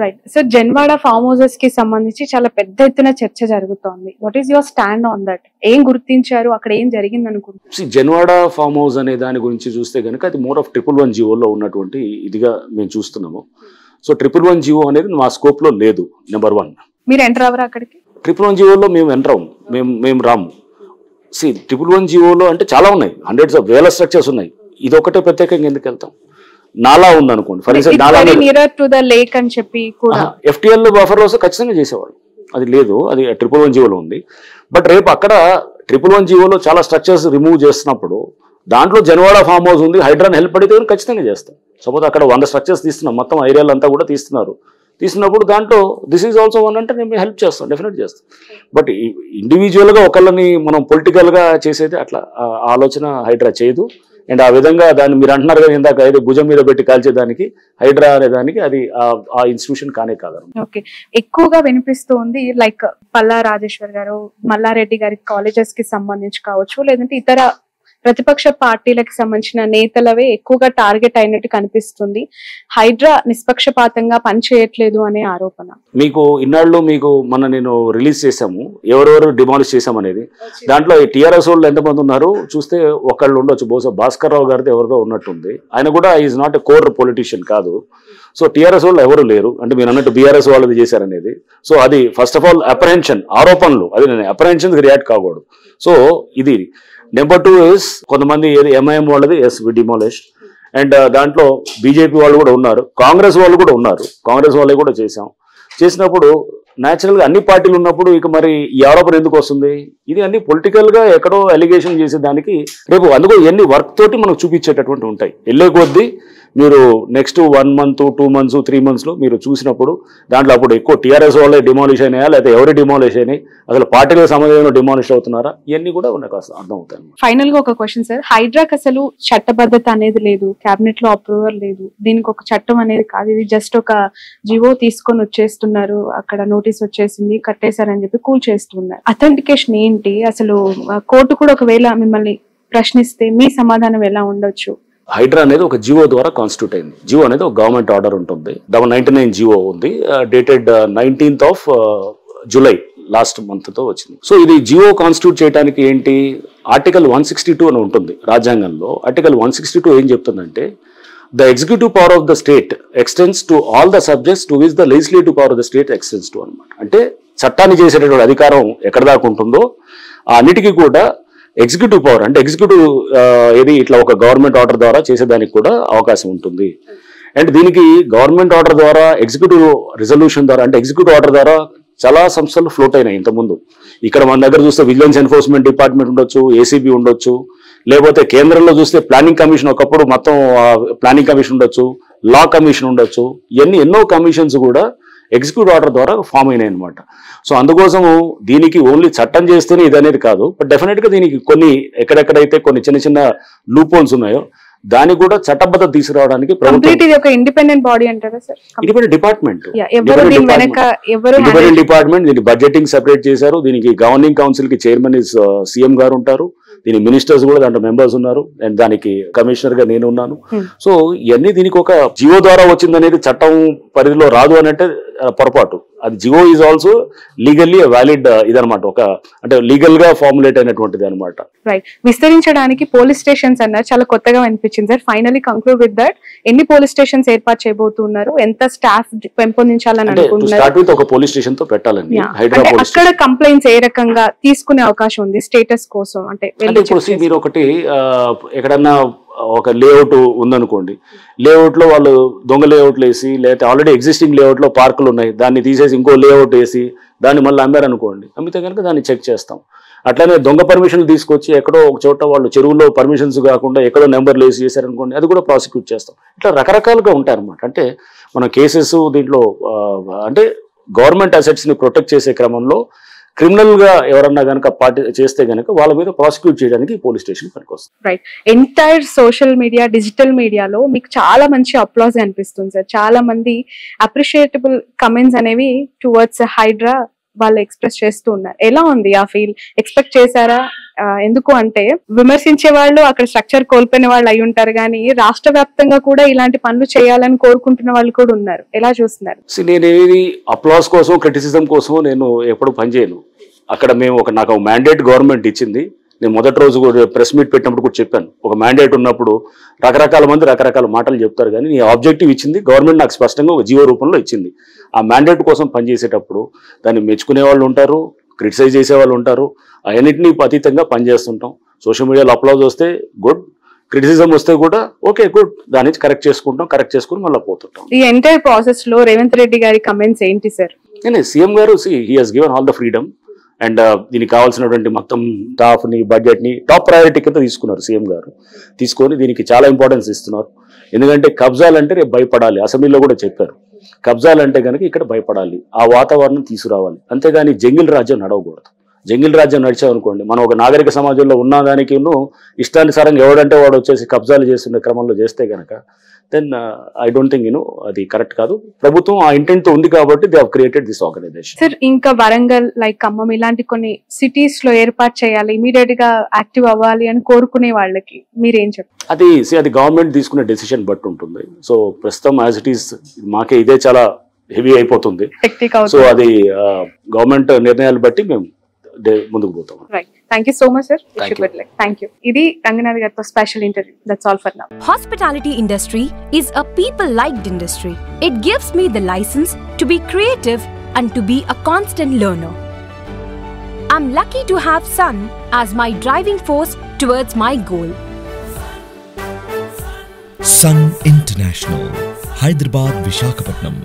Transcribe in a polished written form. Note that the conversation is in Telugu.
Right sir, Janwada form houses కి సంబంధించి చాలా పెద్ద ఎత్తున చర్చ జరుగుతోంది. What is your stand on that? ఏం గుర్తించారు, అక్కడ ఏం జరిగింది అనుకుంటున్నారు? జన్వాడ ఫార్మ్ హౌస్ అనే దాని గురించి చూస్తే కనుక అది మోర్ ఆఫ్ 111 జీవోలో ఉన్నటువంటి ఇదిగా మేము చూస్తున్నాము. సో 111 జీవో అనేది మా స్కోప్ లో లేదు. నెంబర్ 1, మీరు ఎంటర్ అవ్వరా అక్కడికి? 111 జీవోలో మేము ఎంటర్ అవ్వము, మేము రాము. 111 జీవోలో అంటే చాలా ఉన్నాయి, హండ్రెడ్స్ ఆఫ్ వేల స్ట్రక్చర్స్ ఉన్నాయి. ఇది ఒకటే ప్రత్యేకంగా ఎందుకు వెళ్తాం? నాలా ఉంది అనుకోండి, ఫర్ ఎగ్జాంపుల్ నాలా నియర్ టు ద లేక్ అని చెప్పి కూడా FTL బఫర్ లో ఖచ్చితంగా చేసేవాళ్ళు. అది లేదు, అది 111 జీవోలో ఉంది. బట్ రేపు అక్కడ 111 జీవోలో చాలా స్ట్రక్చర్స్ రిమూవ్ చేస్తున్నప్పుడు దాంట్లో జన్వాడ ఫార్మ్ హౌస్ ఉంది, హైడ్రాన్ హెల్ప్ అడిగితే ఖచ్చితంగా చేస్తాం. సపోజ్ అక్కడ 100 స్ట్రక్చర్స్ తీస్తున్నాం, మొత్తం ఏరియాలు అంతా కూడా తీస్తున్నప్పుడు దాంట్లో దిస్ ఈజ్ ఆల్సో వన్ అంటే నేను హెల్ప్ చేస్తాను, డెఫినెట్ చేస్తాను. బట్ ఇండివిజువల్గా ఒకళ్ళని మనం పొలిటికల్గా చేసేది అట్లా ఆలోచన హైడ్రా చేయదు. అండ్ ఆ విధంగా దాన్ని మీరు అంటున్నారు కదా ఇందాక, ఏదో భుజం మీద పెట్టి కాల్చేదానికి హైడ్రా అనే దానికి అది ఆ ఇన్స్టిట్యూషన్ కానే కాదు. ఓకే, ఎక్కువగా వినిపిస్తుంది లైక్ పల్లా రాజేశ్వర్ గారు, మల్లారెడ్డి గారి కాలేజెస్ కి సంబంధించి కావచ్చు, లేదంటే ఇతర ప్రతిపక్ష పార్టీలకు సంబంధించిన నేతలవే ఎక్కువగా టార్గెట్ అయినట్టు కనిపిస్తుంది. హైడ్రా నిష్పక్షపాతంగా పనిచేయట్లేదు అనే ఆరోపణ. మీకు ఇన్నాళ్ళు నేను రిలీజ్ చేశాము ఎవరెవరు డిమాలిష్ చేశామనేది. దాంట్లో టీఆర్ఎస్ వాళ్ళు ఎంతమంది ఉన్నారు చూస్తే ఒకళ్ళు ఉండొచ్చు, బహుశా భాస్కర్ రావు గారిది ఎవరిదో ఉన్నట్టుంది. ఆయన కూడా is not a core politician కాదు. సో టీఆర్ఎస్ వాళ్ళు ఎవరు లేరు అంటే మీరు అన్నట్టు బీఆర్ఎస్ వాళ్ళది చేశారనేది. సో అది ఫస్ట్ ఆఫ్ ఆల్ అప్రహెన్షన్, ఆరోపణలు, అది నేను అప్రహెన్షన్ రియాక్ట్ కాకూడదు. సో ఇది నెంబర్ 2 ఇస్ కొంతమంది ఎంఐఎం వాళ్ళది వి డిమాలిష్. అండ్ దాంట్లో బీజేపీ వాళ్ళు కూడా ఉన్నారు, కాంగ్రెస్ వాళ్ళు కూడా ఉన్నారు, కాంగ్రెస్ వాళ్ళే కూడా చేసినప్పుడు న్యాచురల్గా అన్ని పార్టీలు ఉన్నప్పుడు ఇక మరి ఈ ఆరోపణ ఎందుకు వస్తుంది? ఇది అన్ని పొలిటికల్గా ఎక్కడో అలిగేషన్ చేసేదానికి రేపు అందుకో ఎన్ని వర్క్ తోటి మనకు చూపించేటటువంటి ఉంటాయి. వెళ్ళే కొద్దీ మీరు నెక్స్ట్ 1 month 2 months 3 months మీరు చూసినప్పుడు దాంట్లో అప్పుడు ఎక్కువ టీఆర్ఎస్ వాళ్ళే డిమాలిష్ అయినాయా లేదా ఎవరు డిమాలిష్ అయినాయి, అసలు పార్టీలకు సంబంధించిన డిమాలిష్ అవుతున్నారా, ఇవన్నీ కూడా నాకు అర్థం అవుతాయి. ఫైనల్ గా ఒక క్వశ్చన్ సార్, హైడ్రాక్ అసలు చట్టబద్ధత అనేది లేదు, కేబినెట్ లో అప్రూవల్ లేదు, దీనికి ఒక చట్టం అనేది కాదు, ఇది జస్ట్ ఒక జివో తీసుకొని వచ్చేస్తున్నారు, అక్కడ నోటీస్ వచ్చేసింది కట్టేశారని చెప్పి కూల్ చేస్తున్నారు. అథెంటికేషన్ ఏంటి అసలు? కోర్టు కూడా ఒకవేళ మిమ్మల్ని ప్రశ్నిస్తే మీ సమాధానం ఎలా ఉండొచ్చు? హైడ్రా అనేది ఒక జివో ద్వారా కాన్స్టిట్యూట్ అయింది. జివో అనేది ఒక గవర్నమెంట్ ఆర్డర్ ఉంటుంది, 99 జివో ఉంది, dated 19th July last month తో వచ్చింది. సో ఇది జివో కాన్స్టిట్యూట్ చేయడానికి ఏంటి, ఆర్టికల్ 162 అని ఉంటుంది రాజ్యాంగంలో. ఆర్టికల్ 162 ఏం చెప్తుందంటే the executive power of the state extends to all the subjects to which the legislative power of the state extends to అనమాట. అంటే చట్టాన్ని చేసేటటువంటి అధికారం ఎక్కడ దాకా ఉంటుందో అన్నిటికీ కూడా ఎగ్జిక్యూటివ్ పవర్ అంటే ఎగ్జిక్యూటివ్ ఏది ఇట్లా ఒక గవర్నమెంట్ ఆర్డర్ ద్వారా చేసేదానికి కూడా అవకాశం ఉంటుంది. అండ్ దీనికి గవర్నమెంట్ ఆర్డర్ ద్వారా ఎగ్జిక్యూటివ్ రిజల్యూషన్ ద్వారా అంటే ఎగ్జిక్యూటివ్ ఆర్డర్ ద్వారా చాలా సంస్థలు ఫ్లోట్ అయినాయి ఇంతకుముందు. ఇక్కడ మన దగ్గర చూస్తే విజిలెన్స్ ఎన్ఫోర్స్మెంట్ డిపార్ట్మెంట్ ఉండొచ్చు, ఏసీబీ ఉండొచ్చు, లేకపోతే కేంద్రంలో చూస్తే ప్లానింగ్ కమిషన్, ఒకప్పుడు మొత్తం ప్లానింగ్ కమిషన్ ఉండొచ్చు, లా కమిషన్ ఉండొచ్చు, ఇవన్నీ ఎన్నో కమిషన్స్ కూడా ఎగ్జిక్యూటివ్ ఆర్డర్ ద్వారా ఫామ్ అయినాయి అనమాట. సో అందుకోసము దీనికి ఓన్లీ చట్టం చేస్తేనే ఇది అనేది కాదు, బట్ డెఫినెట్ గా దీనికి కొన్ని ఎక్కడెక్కడైతే కొన్ని చిన్న లూప్ హోల్స్ ఉన్నాయో దానికి కూడా చట్టబద్ధత తీసుకురావడానికి ఇండిపెండెంట్ బాడీ అంటారా సార్? ఇండిపెండెంట్ డిపార్ట్మెంట్, దీనికి బడ్జెటింగ్ సెపరేట్ చేశారు. దీనికి గవర్నింగ్ కౌన్సిల్ కి చైర్మన్ సీఎం గారు ఉంటారు, దీని మినిస్టర్స్ కూడా దాంట్లో మెంబర్స్ ఉన్నారు, అండ్ దానికి కమిషనర్ గా నేను ఉన్నాను. సో ఇవన్నీ దీనికి ఒక జియో ద్వారా వచ్చింది అనేది చట్టం పరిధిలో రాదు అని అంటే పొరపాటు. అది GO is also legally valid ఇదనమాట, ఒక అంటే లీగల్ గా ఫార్ములేట్ అయినటువంటిది అనమాట. రైట్, విస్తరించడానికి పోలీస్ స్టేషన్స్ అన్నారు, చాలా కొత్తగా అనిపించింది sir. Finally conclude with that, ఎన్ని పోలీస్ స్టేషన్స్ ఏర్పాటు చేయబోతున్నారు, ఎంత స్టాఫ్ పెంపొందించాలని అనుకుంటున్నారు? ఒక పోలీస్ స్టేషన్ తో పెట్టాలండి. అక్కడ కంప్లైంట్స్ ఏ రకంగా తీసుకునే అవకాశం ఉంది స్టేటస్ కోసం? అంటే మీరు ఒకటి ఎక్కడన్నా ఒక లేఅవుట్ ఉందనుకోండి, లేఅవుట్ లో వాళ్ళు దొంగ లేఅవుట్లు వేసి, లేకపోతే ఆల్రెడీ ఎగ్జిస్టింగ్ లేఅవుట్ లో పార్కులు ఉన్నాయి దాన్ని తీసేసి ఇంకో లేఅవుట్ వేసి దాన్ని మళ్ళీ అమ్మారనుకోండి, అమ్మితే కనుక దాన్ని చెక్ చేస్తాం. అట్లానే దొంగ పర్మిషన్లు తీసుకొచ్చి ఎక్కడో ఒక చోట వాళ్ళు చెరువుల్లో పర్మిషన్స్ కాకుండా ఎక్కడో నెంబర్లు వేసి చేశారనుకోండి, అది కూడా ప్రాసిక్యూట్ చేస్తాం. ఇట్లా రకరకాలుగా ఉంటాయి అనమాట. అంటే మన కేసెస్ దీంట్లో అంటే గవర్నమెంట్ అసెట్స్ ని ప్రొటెక్ట్ చేసే క్రమంలో క్రిమినల్ గా ఎవరన్నా గనక చేస్తే గనక వాళ్ళ మీద ప్రాసిక్యూట్ చేయడానికి పోలీస్ స్టేషన్ పనికొస్తుంది. Right, entire social media, digital మీడియాలో మీకు చాలా మంచి అప్లాజ్ అనిపిస్తుంది సార్. చాలా మంది అప్రిషియేటబుల్ కమెంట్స్ అనేవి టువర్డ్స్ హైడ్రా వాళ్ళు ఎక్స్ప్రెస్ చేస్తూ ఉన్నారు. ఎలా ఉంది ఆ ఫీల్? ఎక్స్పెక్ట్ చేశారా ఎందుకు అంటే విమర్శించే వాళ్ళు అక్కడ స్ట్రక్చర్ కోల్పోయిన వాళ్ళు అయి ఉంటారు, కానీ రాష్ట్ర వ్యాప్తంగా కూడా ఇలాంటి పనులు చేయాలని కోరుకుంటున్న వాళ్ళు కూడా ఉన్నారు. ఎలా చూస్తున్నారు? నేను ఏది అప్లాస్ కోసం క్రిటిసిజం కోసం నేను ఎప్పుడు పనిచేయను. అక్కడ మేము నాకు మ్యాండేట్ గవర్నమెంట్ ఇచ్చింది. నేను మొదటి రోజు కూడా ప్రెస్ మీట్ పెట్టినప్పుడు కూడా చెప్పాను, ఒక మ్యాండేట్ ఉన్నప్పుడు రకరకాల మంది రకరకాల మాటలు చెప్తారు, కానీ నీ ఆబ్జెక్టివ్ ఇచ్చింది గవర్నమెంట్, నాకు స్పష్టంగా ఒక జీవో రూపంలో ఇచ్చింది. ఆ మ్యాండేట్ కోసం పనిచేసేటప్పుడు దాన్ని మెచ్చుకునే వాళ్ళు ఉంటారు, క్రిటిసైజ్ చేసే వాళ్ళు ఉంటారు. అవన్నింటినీ అతీతంగా పనిచేస్తుంటాం. సోషల్ మీడియాలో అప్లోడ్ వస్తే గుడ్, క్రిటిసిజం వస్తే కూడా ఓకే గుడ్, దాని నుంచి కరెక్ట్ చేసుకుని మళ్ళీ పోతుంటాం. ఈ ఎంటైర్ ప్రాసెస్ లో రేవంత్ రెడ్డి గారి కమెంట్స్ ఏంటి సార్? సీఎం గారు he has given all the freedom and దీనికి కావాల్సినటువంటి మొత్తం స్టాఫ్ని బడ్జెట్ని టాప్ ప్రయారిటీ కింద తీసుకున్నారు సీఎం గారు. తీసుకొని దీనికి చాలా ఇంపార్టెన్స్ ఇస్తున్నారు. ఎందుకంటే కబ్జాలంటే రేపు భయపడాలి. అసెంబ్లీలో కూడా చెప్పారు, కబ్జాలంటే కనుక ఇక్కడ భయపడాలి, ఆ వాతావరణం తీసుకురావాలి. అంతేగాని జంగిల్ రాజ్యం నడవకూడదు. జంగిల్ రాజ్యం నడిచామనుకోండి, మనం ఒక నాగరిక సమాజంలో ఉన్నదానికి ఇష్టానుసారంగా ఎవడంటే వాడు వచ్చేసి కబ్జాలు చేస్తున్న క్రమంలో చేస్తే కనుక దెన్ ఐ డోంట్ థింక్ అది కరెక్ట్ కాదు. ప్రభుత్వం ఆ ఇంటెంట్ తో ఉంది కాబట్టి they have created this organisation. Sir, ఇంకా వరంగల్ లైక్ ఖమ్మం ఇలాంటి కొన్ని సిటీస్ లో ఏర్పాటు చేయాలి, ఇమీడియట్ గా యాక్టివ్ అవ్వాలి అని కోరుకునే వాళ్ళకి మీరేం చెప్తారు? అది గవర్నమెంట్ తీసుకునే డెసిషన్ బట్టి ఉంటుంది. సో ప్రస్తుతం యాజ్ ఇట్ ఈస్ మాకే ఇదే చాలా హెవీ అయిపోతుంది. సో అది గవర్నమెంట్ నిర్ణయాలు బట్టి మేము ముందుకు పోతాం. Right, thank you so much sir. Thank you. ఇది రంగనాథ్ గారితో special interview. That's all for now. Hospitality industry is a people-liked industry. It gives me the license to be creative and to be a constant learner. I'm lucky to have Sun as my driving force towards my goal. Sun International, Hyderabad, Visakhapatnam.